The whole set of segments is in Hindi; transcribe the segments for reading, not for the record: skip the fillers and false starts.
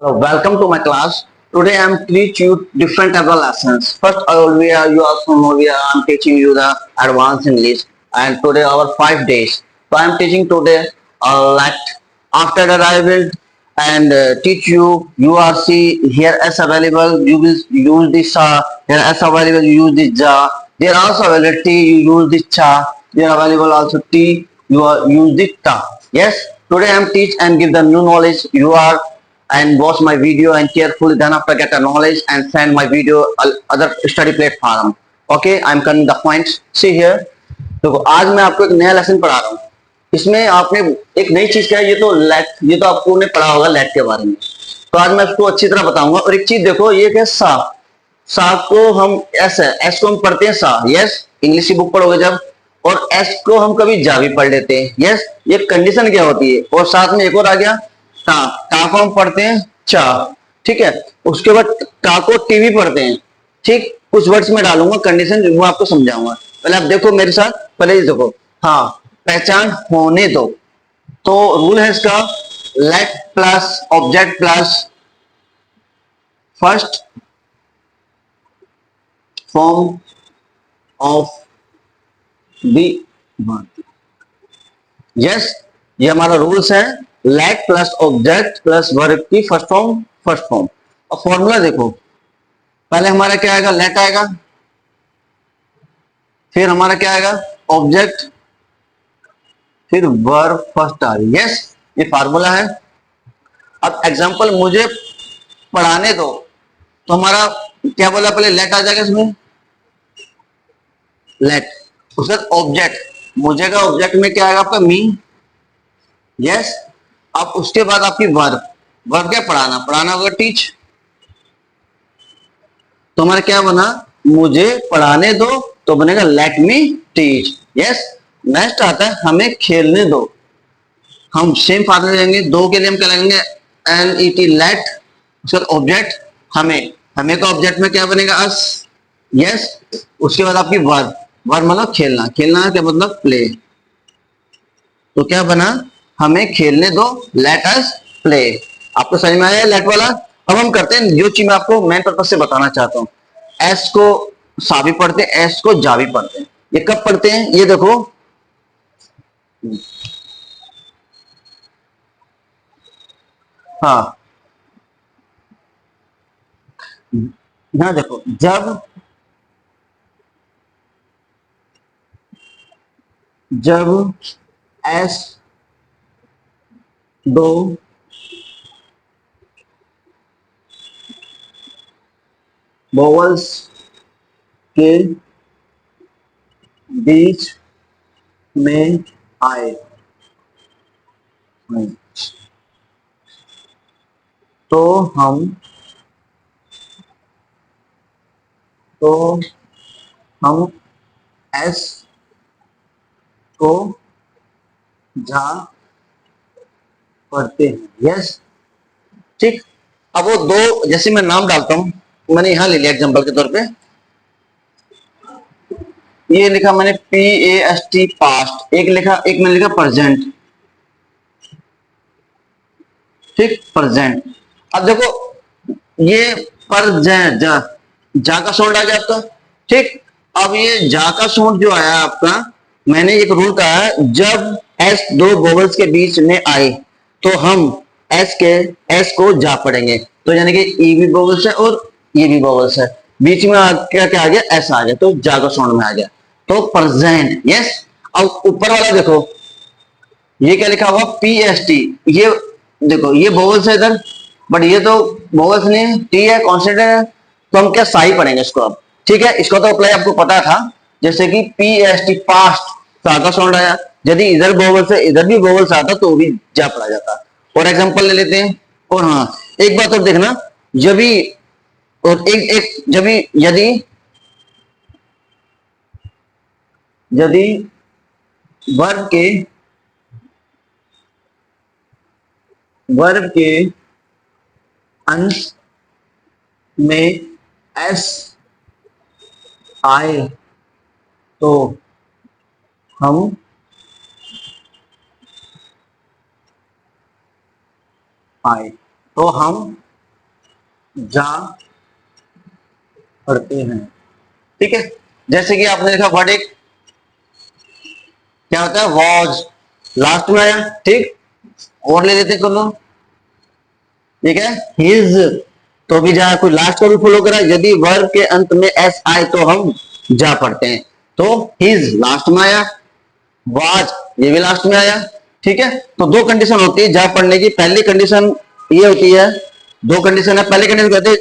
Welcome to my class. Today I am teach you different type of lessons. First, I will be you are from Moria. I am teaching you the advanced English, and today our 5 days. So I am teaching today let. After that, I will and teach you URC here as available. You will use this here as available. You use this ja. There also available T. You use this cha. There available also T. You are use this ta. Yes. Today I am teach and give the new knowledge. You are and watch my video and carefully then after get the knowledge and send my video other study platform. Okay, I'm coming the points. See here. देखो आज मैं आपको एक नया लेसन पढ़ा रहा हूँ. इसमें आपने एक नई चीज क्या है, ये तो आपको ने पढ़ा होगा लेट के बारे में. तो आज मैं उसको अच्छी तरह बताऊंगा. और एक चीज देखो, ये क्या सा सा को हम एस है, एस को हम पढ़ते हैं सा. यस, इंग्लिश की बुक पढ़ोगे जब. और एस को हम कभी जा भी पढ़ लेते हैं. यस, ये कंडीशन क्या होती है. और साथ में एक और आ गया टा. टा को हम पढ़ते हैं चा. ठीक है. उसके बाद टा को टीवी पढ़ते हैं. ठीक, कुछ वर्ड्स में डालूंगा कंडीशन, वो आपको समझाऊंगा. पहले आप देखो मेरे साथ, पहले ये देखो. हाँ, पहचान होने दो. तो रूल है इसका, late plus object plus first form of the word. Yes, ये हमारा रूल्स है. Late plus object plus verb की फर्स्ट फॉर्म. और फॉर्मूला देखो, पहले हमारा क्या आएगा, लेट आएगा. फिर हमारा क्या आएगा, ऑब्जेक्ट. फिर वर्ब फर्स्ट आ रही. यस, ये फार्मूला है. अब एग्जांपल मुझे पढ़ाने दो, तो हमारा क्या बोला, पहले लेट आ जाएगा इसमें. लेट, उसके बाद ऑब्जेक्ट. मुझे का ऑब्जेक्ट में क्या आएगा आपका, मी. यस. अब उसके बाद आपकी वर्ब. वर्ब क्या, पढ़ाना होगा, टीच. तो हमारा क्या बना, मुझे पढ़ाने दो, तो बनेगा let me teach. Yes. Next आता है हमें खेलने दो. हम सेम फार्मूला लेंगे. दो के लिए हम क्या लेंगे, एल ई टी लेट. उसके बाद ऑब्जेक्ट हमें का ऑब्जेक्ट में क्या बनेगा, अस. यस. उसके बाद आपकी वर्ब. वर्ब मतलब खेलना क्या मतलब, प्ले. तो क्या बना, हमें खेलने दो, लेट अस प्ले. आपको समझ में आया लेट वाला. अब हम करते हैं जो चीज मैं आपको मेन पर्पज से बताना चाहता हूं. एस को सा भी पढ़ते हैं, एस को जा भी पढ़ते हैं. ये कब पढ़ते हैं, ये देखो. हाँ, यहां देखो, जब एस दो वोवल्स के बीच में आए, तो हम एस को जा पढ़ते हैं. यस. ठीक. अब वो दो, जैसे मैं नाम डालता हूं, मैंने यहां ले लिया एग्जांपल के तौर पे. ये लिखा मैंने P A S T past. एक मैंने लिखा प्रेजेंट. ठीक, प्रेजेंट. अब देखो, ये प्रेजेंट जा का साउंड आ गया आपका. ठीक. अब ये जा का साउंड जो आया आपका, मैंने एक रूल कहा है, जब एस दो वोवल्स के बीच में आए, तो हम एस को जा पढ़ेंगे. तो यानी कि ई भी वोवल्स है और ये भी वोवल्स है. बीच में क्या आ गया, एस आ गया, तो जा का साउंड में आ गया. तो प्रेजेंट. यस. अब ऊपर वाला देखो, ये क्या लिखा हुआ, पी एस टी. ये देखो, ये वोवल्स है इधर, बट ये तो वोवल्स नहीं, टी है, कॉन्स्टेंट है. तो हम क्या साई पढ़ेंगे इसको अब. ठीक है. इसका तो अप्लाई आपको पता था. जैसे कि पी एस टी पास्ट, सा का साउंड आया. यदि इधर वोवल्स है, इधर भी वोवल्स आता, तो भी जा पढ़ा जाता. और एग्जांपल ले लेते हैं. और हाँ, एक बात और देखना, जब भी और एक जब भी यदि वर्ब के अंश में एस आए, तो हम जा पढ़ते हैं। ठीक है, जैसे कि आपने देखा वर्ड एक क्या होता है, वॉज, लास्ट में आया। ठीक, और ले लेते दोनों। ठीक है, हिज, तो भी जहां कोई लास्ट को भी फॉलो करा, यदि वर्ब के अंत में एस आए तो हम जा पढ़ते हैं। तो हिज लास्ट में आया, वाज ये भी लास्ट में आया। ठीक है, तो दो कंडीशन होती है जा पढ़ने की। पहली कंडीशन ये होती है, दो कंडीशन है। पहली कंडीशन कहते हैं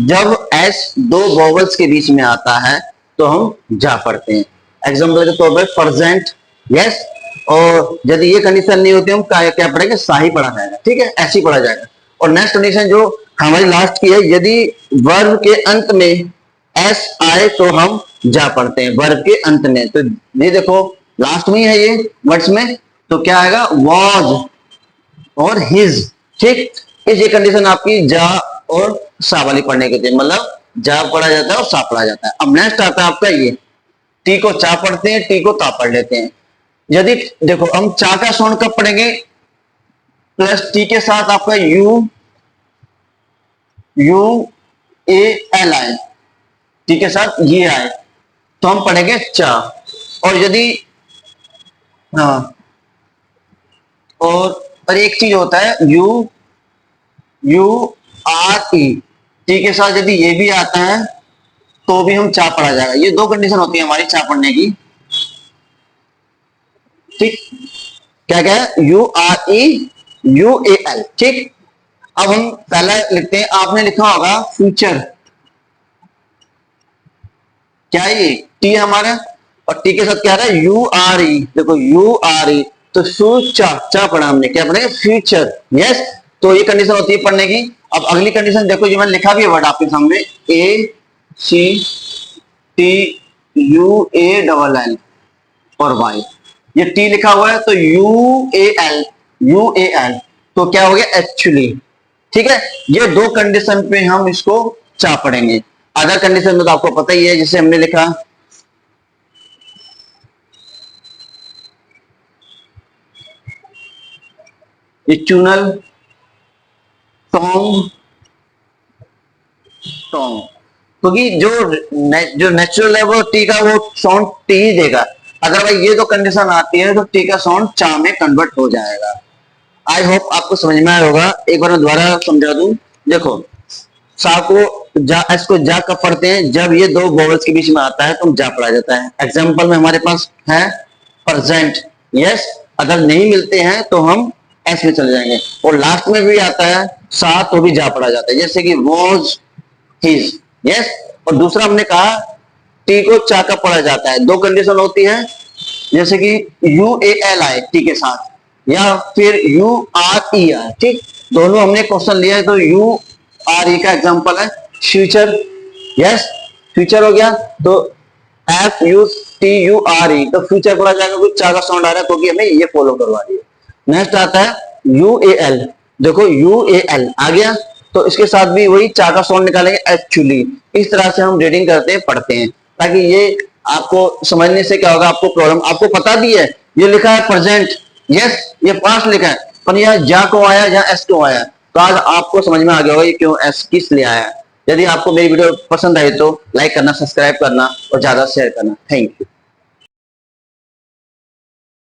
जब एस दो वोवल्स के बीच में आता है तो हम जा पढ़ते हैं। एग्जाम्पल के तौर पर प्रेजेंट, यस। और यदि ये कंडीशन नहीं होती हम क्या पढ़ेंगे, सा ही पढ़ा जाएगा। ठीक है, ऐसे ही पढ़ा जाएगा। और नेक्स्ट कंडीशन जो हमारी लास्ट की है, यदि वर्ब के अंत में एस आए तो हम जा पढ़ते हैं, वर्ब के अंत में। तो ये देखो लास्ट में ही है ये वर्ड्स में, तो क्या आएगा, वॉज और हिज। ठीक, इस ये कंडीशन आपकी जा और सा वाली पढ़ने की होती है, मतलब जा पढ़ा जाता है और सा पढ़ा जाता है। अब नेक्स्ट आता है आपका ये, टी को चा पढ़ते हैं, टी को ता पढ़ लेते हैं। यदि देखो हम चा का साउंड कब पढ़ेंगे, प्लस टी के साथ आपका यू ए एल आए, टी के साथ ये आए तो हम पढ़ेंगे चा। और यदि हाँ, और एक चीज होता है यू आर ई, टी के साथ यदि ये भी आता है तो भी हम चा पढ़ा जाएगा। ये दो कंडीशन होती है हमारी चा पढ़ने की। ठीक, क्या क्या है, you R E U A L. ठीक, अब हम पहला लिखते हैं, आपने लिखा होगा फ्यूचर, क्या है ये, टी हमारा, और टी के साथ क्या है, यू आर ई। देखो यू आर ई, तो फ्यूचर चा पढ़ा हमने, क्या पढ़ेंगे, फ्यूचर। यस, तो ये कंडीशन होती है पढ़ने की। अब अगली कंडीशन देखो, जो मैंने लिखा भी है वर्ड आपके सामने, A C T U A double L और वाई। ये टी लिखा हुआ है तो यू ए एल, तो क्या हो गया, एक्चुअली। ठीक है, ये दो कंडीशन पे हम इसको चा पढ़ेंगे। अदर कंडीशन में तो आपको पता ही है, जिसे हमने लिखा इचुनल टोंग टोंग, क्योंकि जो नेचुरल है वो टी का वो साउंड टी ही देगा। अगर भाई ये तो कंडीशन आती है तो टी का साउंड चा में कन्वर्ट हो जाएगा। आई होप आपको समझ में आया होगा। एक बार मैं दोबारा समझा दूं। देखो, सा को जा, एस को जा कब पढ़ते हैं, जब ये दो वोवेल्स के बीच में आता है तो जा पढ़ा जाता है। एग्जाम्पल में हमारे पास है प्रेजेंट, यस। अगर नहीं मिलते हैं तो हम एस में चले जाएंगे। और लास्ट में भी आता है सा तो भी जा पढ़ा जाता है, जैसे कि वॉज हिज, यस। और दूसरा हमने कहा टी को चा का पढ़ा जाता है। दो कंडीशन होती है, जैसे कि यू ए एल आए टी के साथ, या फिर यू आर ई आए। ठीक, दोनों हमने क्वेश्चन लिया है, तो यू आर ई का एग्जांपल है फ्यूचर, यस, फ्यूचर हो गया। तो F U T U R E, तो फ्यूचर पढ़ा जाएगा, कुछ चा का साउंड आ रहा है क्योंकि हमें ये फॉलो करवा रही है। नेक्स्ट आता है यू ए एल, देखो यू ए एल आ गया, तो इसके साथ भी वही चा का साउंड निकालेंगे, एक्चुअली। इस तरह से हम रीडिंग करते हैं, पढ़ते हैं, ताकि ये आपको समझने से क्या होगा, आपको प्रॉब्लम, आपको पता भी है ये लिखा है प्रेजेंट, यस, ये पास्ट लिखा है, पर यहाँ जा को आया, यहाँ एस क्यों आया, तो आज आपको समझ में आ गया होगा ये क्यों एस किस लिए आया। यदि आपको मेरी वीडियो पसंद आई तो लाइक करना, सब्सक्राइब करना और ज्यादा शेयर करना। Thank you.